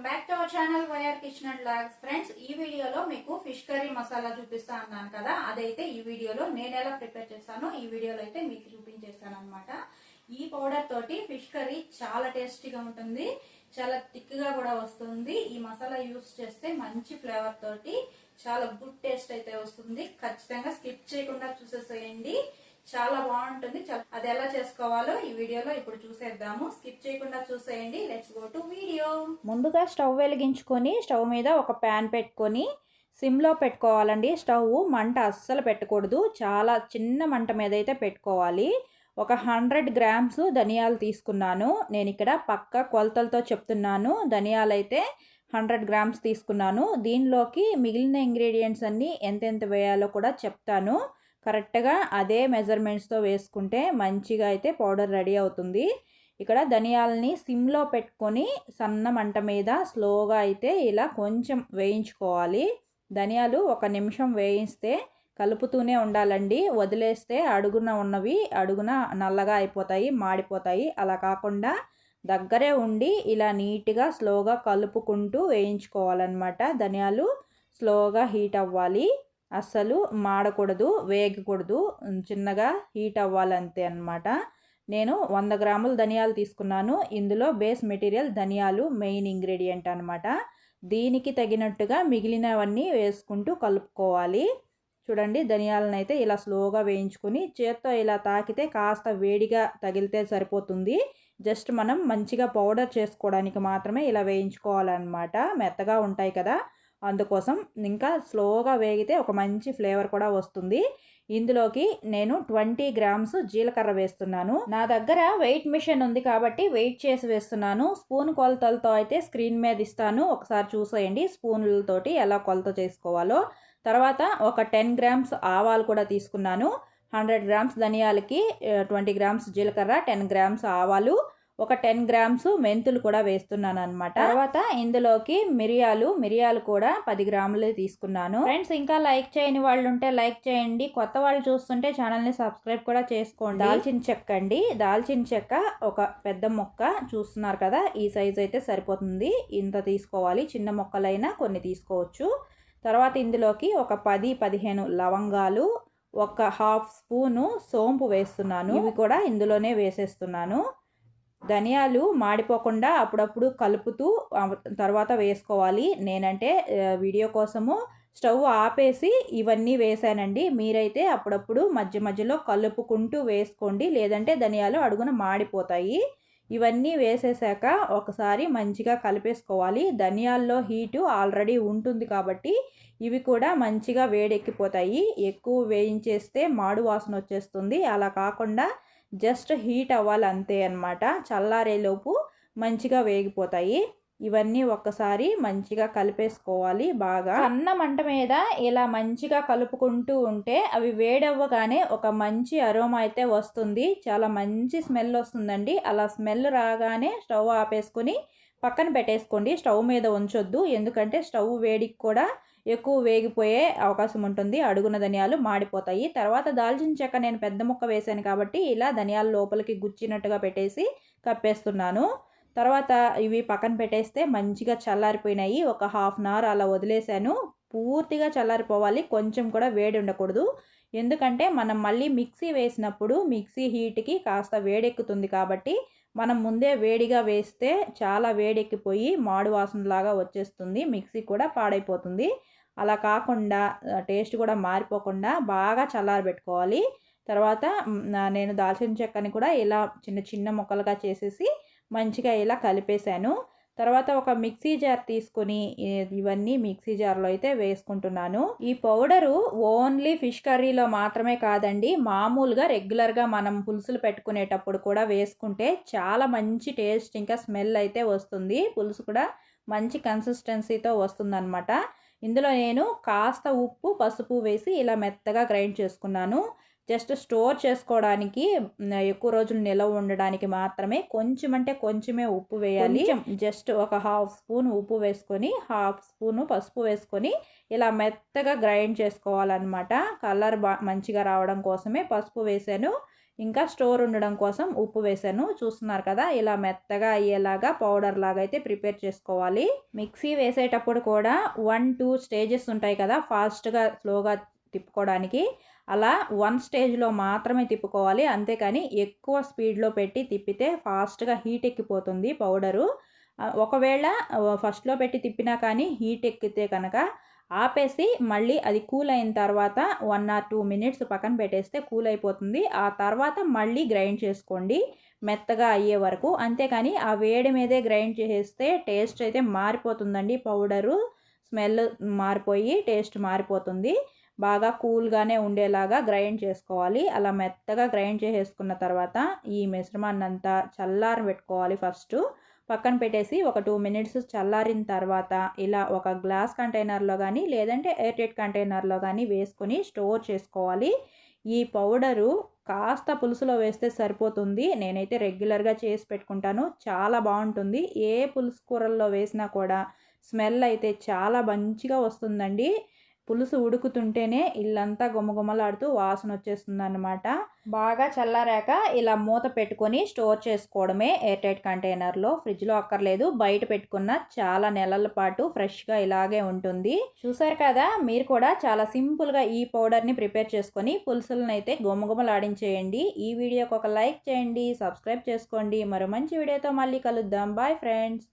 Back to our channel YR kitchen and logs. Friends, ఈ వీడియోలో మీకు ఫిష్ కర్రీ మసాలా చూపిస్తా అన్నాను కదా, అదైతే ఈ వీడియోలో నేను ఎలా ప్రిపేర్ చేస్తానో ఈ వీడియోలో అయితే మీకు చూపించేస్తాను అనమాట. ఈ పౌడర్ తోటి ఫిష్ కర్రీ చాలా టేస్టీగా ఉంటుంది, చాలా థిక్ గా కూడా వస్తుంది. ఈ మసాలా యూస్ చేస్తే మంచి ఫ్లేవర్ తోటి చాలా గుడ్ టేస్ట్ అయితే వస్తుంది. ఖచ్చితంగా స్కిప్ చేయకుండా చూసేసేయండి, చాలా బాగుంటుంది. అది ఎలా చేసుకోవాలో ఈ వీడియోలో ఇప్పుడు చూసేద్దాము. స్కిప్ చేయకుండా చూసేయండి. Let's go to video. ముందుగా స్టవ్ వెలిగించుకొని స్టవ్ మీద ఒక ప్యాన్ పెట్టుకొని సిమ్లో పెట్టుకోవాలండి. స్టవ్ మంట అస్సలు పెట్టకూడదు, చాలా చిన్న మంట మీద అయితే పెట్టుకోవాలి. ఒక 100 గ్రామ్స్ ధనియాలు తీసుకున్నాను. నేను ఇక్కడ పక్క కొలతలతో చెప్తున్నాను. ధనియాలు అయితే 100 గ్రామ్స్ తీసుకున్నాను. దీనిలోకి మిగిలిన ఇంగ్రీడియంట్స్ అన్నీ ఎంతెంత వేయాలో కూడా చెప్తాను. కరెక్ట్గా అదే మెజర్మెంట్స్తో వేసుకుంటే మంచిగా అయితే పౌడర్ రెడీ అవుతుంది. ఇక్కడ ధనియాలని సిమ్లో పెట్టుకొని సన్న మంట మీద స్లోగా అయితే ఇలా కొంచెం వేయించుకోవాలి. ధనియాలు 1 నిమిషం వేయిస్తే కలుపుతూనే ఉండాలండి. వదిలేస్తే అడుగున ఉన్నవి అడుగున నల్లగా అయిపోతాయి, మాడిపోతాయి. అలా కాకుండా దగ్గరే ఉండి ఇలా నీట్గా స్లోగా కలుపుకుంటూ వేయించుకోవాలన్నమాట. ధనియాలు స్లోగా హీట్ అవ్వాలి, అస్సలు మాడకూడదు, వేగకూడదు, చిన్నగా హీట్ అవ్వాలంతే అన్నమాట. నేను 100 గ్రాముల ధనియాలు తీసుకున్నాను. ఇందులో బేస్ మెటీరియల్ ధనియాలు మెయిన్ ఇంగ్రీడియంట్ అనమాట. దీనికి తగినట్టుగా మిగిలినవన్నీ వేసుకుంటూ కలుపుకోవాలి. చూడండి, ధనియాలను అయితే ఇలా స్లోగా వేయించుకొని చేత్తో ఇలా తాకితే కాస్త వేడిగా తగిలితే సరిపోతుంది. జస్ట్ మనం మంచిగా పౌడర్ చేసుకోవడానికి మాత్రమే ఇలా వేయించుకోవాలన్నమాట. మెత్తగా ఉంటాయి కదా, అందుకోసం ఇంకా స్లోగా వేగితే ఒక మంచి ఫ్లేవర్ కూడా వస్తుంది. ఇందులోకి నేను 20 గ్రామ్స్ జీలకర్ర వేస్తున్నాను. నా దగ్గర వెయిట్ మిషన్ ఉంది కాబట్టి వెయిట్ చేసి వేస్తున్నాను. స్పూన్ కొలతలతో అయితే స్క్రీన్ మీద ఇస్తాను, ఒకసారి చూసేయండి స్పూన్లతోటి ఎలా కొలత చేసుకోవాలో. తర్వాత ఒక 10 గ్రామ్స్ ఆవాలు కూడా తీసుకున్నాను. 100 గ్రామ్స్ ధనియాలకి 20 గ్రామ్స్ జీలకర్ర, 10 గ్రామ్స్ ఆవాలు, ఒక 10 గ్రామ్స్ మెంతులు కూడా వేస్తున్నాను అనమాట. తర్వాత ఇందులోకి మిరియాలు కూడా 10 గ్రాములు తీసుకున్నాను. ఫ్రెండ్స్, ఇంకా లైక్ చేయని వాళ్ళు ఉంటే లైక్ చేయండి, కొత్త వాళ్ళు చూస్తుంటే ఛానల్ని సబ్స్క్రైబ్ కూడా చేసుకోండి. దాల్చిన చెక్క అండి, దాల్చిన చెక్క ఒక పెద్ద మొక్క చూస్తున్నారు కదా, ఈ సైజ్ అయితే సరిపోతుంది. ఇంత తీసుకోవాలి, చిన్న మొక్కలైనా కొన్ని తీసుకోవచ్చు. తర్వాత ఇందులోకి ఒక 10-15 లవంగాలు, ఒక 1/2 స్పూను సోంపు వేస్తున్నాను. ఇవి కూడా ఇందులోనే వేసేస్తున్నాను. ధనియాలు మాడిపోకుండా అప్పుడప్పుడు కలుపుతూ తర్వాత వేసుకోవాలి. నేనంటే వీడియో కోసము స్టవ్ ఆపేసి ఇవన్నీ వేసానండి. మీరైతే అప్పుడప్పుడు మధ్య మధ్యలో కలుపుకుంటూ వేసుకోండి, లేదంటే ధనియాలు అడుగున మాడిపోతాయి. ఇవన్నీ వేసేసాక ఒకసారి మంచిగా కలిపేసుకోవాలి. ధనియాల్లో హీటు ఆల్రెడీ ఉంటుంది కాబట్టి ఇవి కూడా మంచిగా వేడెక్కిపోతాయి. ఎక్కువ వేయించేస్తే మాడు వాసన వచ్చేస్తుంది. అలా కాకుండా జస్ట్ హీట్ అవ్వాలి అంతే అన్నమాట. చల్లారేలోపు మంచిగా వేగిపోతాయి. ఇవన్నీ ఒక్కసారి మంచిగా కలిపేసుకోవాలి. బాగా సన్న మంట మీద ఇలా మంచిగా కలుపుకుంటూ ఉంటే అవి వేడవ్వగానే ఒక మంచి అరోమా అయితే వస్తుంది. చాలా మంచి స్మెల్ వస్తుందండి. అలా స్మెల్ రాగానే స్టవ్ ఆపేసుకొని పక్కన పెట్టేసుకోండి. స్టవ్ మీద ఉంచొద్దు, ఎందుకంటే స్టవ్ వేడికి కూడా ఎక్కువ వేగిపోయే అవకాశం ఉంటుంది. అడుగున ధనియాలు మాడిపోతాయి. తర్వాత దాల్చిన చెక్క నేను పెద్ద ముక్క వేసాను కాబట్టి ఇలా ధనియాలు లోపలికి గుచ్చినట్టుగా పెట్టేసి కప్పేస్తున్నాను. తర్వాత ఇవి పక్కన పెట్టేస్తే మంచిగా చల్లారిపోయినాయి. ఒక 1/2 అవర్ అలా వదిలేసాను. పూర్తిగా చల్లారిపోవాలి, కొంచెం కూడా వేడి ఉండకూడదు. ఎందుకంటే మనం మళ్ళీ మిక్సీ వేసినప్పుడు మిక్సీ హీట్కి కాస్త వేడెక్కుతుంది కాబట్టి మనం ముందే వేడిగా వేస్తే చాలా వేడెక్కిపోయి మాడు వాసనలాగా వచ్చేస్తుంది, మిక్సీ కూడా పాడైపోతుంది. అలా కాకుండా టేస్ట్ కూడా మారిపోకుండా బాగా చల్లారబెట్టుకోవాలి. తర్వాత నేను దాల్చిన చెక్కని కూడా ఇలా చిన్న చిన్న ముక్కలుగా చేసేసి మంచిగా ఇలా కలిపేశాను. తర్వాత ఒక మిక్సీ జార్ తీసుకొని ఇవన్నీ మిక్సీ జార్లో అయితే వేసుకుంటున్నాను. ఈ పౌడరు ఓన్లీ ఫిష్ కర్రీలో మాత్రమే కాదండి, మామూలుగా రెగ్యులర్గా మనం పులుసులు పెట్టుకునేటప్పుడు కూడా వేసుకుంటే చాలా మంచి టేస్ట్ ఇంకా స్మెల్ అయితే వస్తుంది. పులుసు కూడా మంచి కన్సిస్టెన్సీతో వస్తుందన్నమాట. ఇందులో నేను కాస్త ఉప్పు, పసుపు వేసి ఇలా మెత్తగా గ్రైండ్ చేసుకున్నాను. జస్ట్ స్టోర్ చేసుకోవడానికి, ఎక్కువ రోజులు నిలవ ఉండడానికి మాత్రమే కొంచెం అంటే కొంచెమే ఉప్పు వేయాలి. జస్ట్ ఒక 1/2 స్పూన్ ఉప్పు వేసుకొని 1/2 స్పూన్ పసుపు వేసుకొని ఇలా మెత్తగా గ్రైండ్ చేసుకోవాలన్నమాట. కలర్ మంచిగా రావడం కోసమే పసుపు వేసాను. ఇంకా స్టోర్ ఉండడం కోసం ఉప్పు వేసాను. చూస్తున్నారు కదా, ఇలా మెత్తగా అయ్యేలాగా పౌడర్ లాగా అయితే ప్రిపేర్ చేసుకోవాలి. మిక్సీ వేసేటప్పుడు కూడా 1-2 స్టేజెస్ ఉంటాయి కదా, ఫాస్ట్గా స్లోగా తిప్పుకోవడానికి. అలా 1 స్టేజ్లో మాత్రమే తిప్పుకోవాలి, అంతేకాని ఎక్కువ స్పీడ్లో పెట్టి తిప్పితే ఫాస్ట్గా హీట్ ఎక్కిపోతుంది పౌడరు. ఒకవేళ ఫస్ట్లో పెట్టి తిప్పినా కానీ హీట్ ఎక్కితే కనుక ఆపేసి మళ్ళీ అది కూల్ అయిన తర్వాత 1 or 2 మినిట్స్ పక్కన పెట్టేస్తే కూల్ అయిపోతుంది. ఆ తర్వాత మళ్ళీ గ్రైండ్ చేసుకోండి మెత్తగా అయ్యే వరకు. అంతేకాని ఆ వేడి మీదే గ్రైండ్ చేసేస్తే టేస్ట్ అయితే మారిపోతుందండి. పౌడరు స్మెల్ మారిపోయి టేస్ట్ మారిపోతుంది. బాగా కూల్గానే ఉండేలాగా గ్రైండ్ చేసుకోవాలి. అలా మెత్తగా గ్రైండ్ చేసేసుకున్న తర్వాత ఈ మిశ్రమాన్నంతా చల్లారబెట్టుకోవాలి. ఫస్ట్ పక్కన పెట్టేసి ఒక 2 మినిట్స్ చల్లారిన తర్వాత ఇలా ఒక గ్లాస్ కంటైనర్లో కానీ లేదంటే ఎయిర్ టైట్ కంటైనర్లో కానీ వేసుకొని స్టోర్ చేసుకోవాలి. ఈ పౌడరు కాస్త పులుసులో వేస్తే సరిపోతుంది. నేనైతే రెగ్యులర్గా చేసి పెట్టుకుంటాను. చాలా బాగుంటుంది. ఏ పులుసు కూరల్లో వేసినా కూడా స్మెల్ అయితే చాలా మంచిగా వస్తుందండి. పులుసు ఉడుకుతుంటేనే ఇల్లంతా గుమగుమలాడుతూ వాసన వచ్చేస్తుందన్నమాట. బాగా చల్లారాక ఇలా మూత పెట్టుకొని స్టోర్ చేసుకోవడమే ఎయిర్ టైట్ కంటైనర్లో. ఫ్రిడ్జ్లో అక్కర్లేదు, బయట పెట్టుకున్న చాలా నెలల పాటు ఫ్రెష్గా ఇలాగే ఉంటుంది. చూసారు కదా, మీరు కూడా చాలా సింపుల్గా ఈ పౌడర్ని ప్రిపేర్ చేసుకొని పులుసులను అయితే గుమగుమలాడించేయండి. ఈ వీడియోకి ఒక లైక్ చేయండి, సబ్స్క్రైబ్ చేసుకోండి. మరో మంచి వీడియోతో మళ్ళీ కలుద్దాం. Bye friends.